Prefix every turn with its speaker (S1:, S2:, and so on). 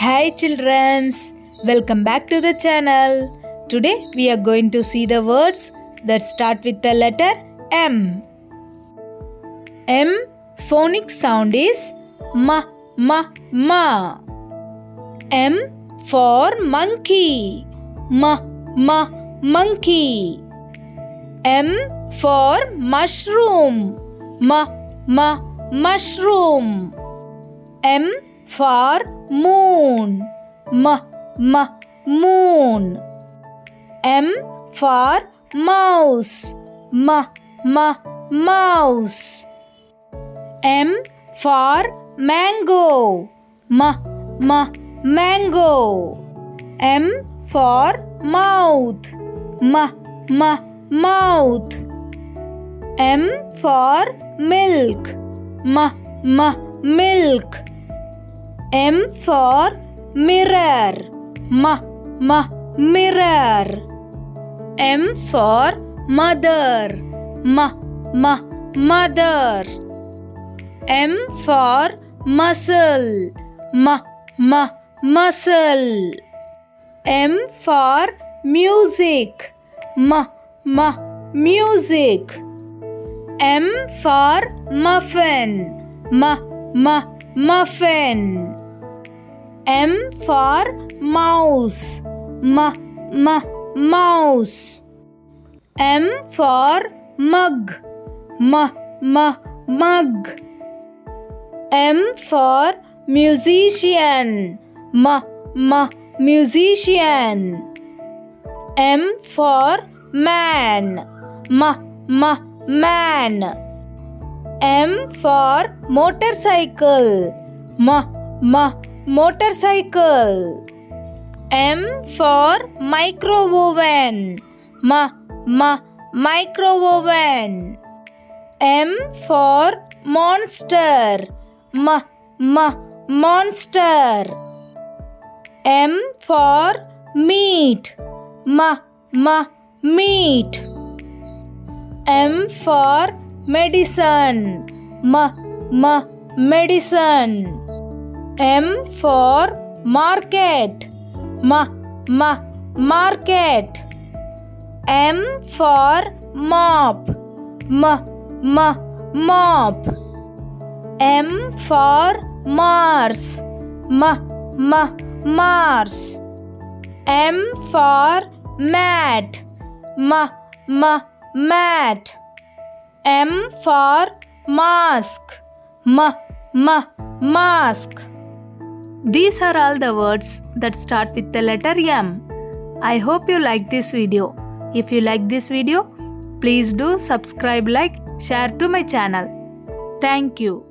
S1: Hi childrens, welcome back to the channel. Today we are going to see the words that start with the letter M. M phonic sound is ma, ma, ma. M for monkey, ma, ma, monkey. M for mushroom, ma, ma, mushroom. M for moon, ma, ma, moon. M for mouse, ma, ma, mouse. M for mango, ma, ma, mango. M for mouth, ma, ma, mouth. M for milk, ma, ma, milk. M for mirror, ma, ma, mirror. M for mother, ma, ma, mother. M for muscle, ma, ma, muscle. M for music, ma, ma, music. M for muffin, ma, ma, muffin. M for mouse, ma, ma, mouse. M for mug, ma, ma, mug. M for musician, ma, ma, musician. M for man, ma, ma, man. M for motorcycle, ma, ma, motorcycle. M for microwave, ma, ma, microwave. M for monster, ma, ma, monster. M for meat, ma, ma, meat. M for medicine, ma, ma, medicine. M for market, ma, ma, market. M for mop, ma, ma, mop. M for Mars, ma, ma, Mars. M for mat, ma, ma, mat. M for mask, ma, ma, mask. These are all the words that start with the letter M. I hope you like this video. If you like this video, please do subscribe, like, share to my channel. Thank you.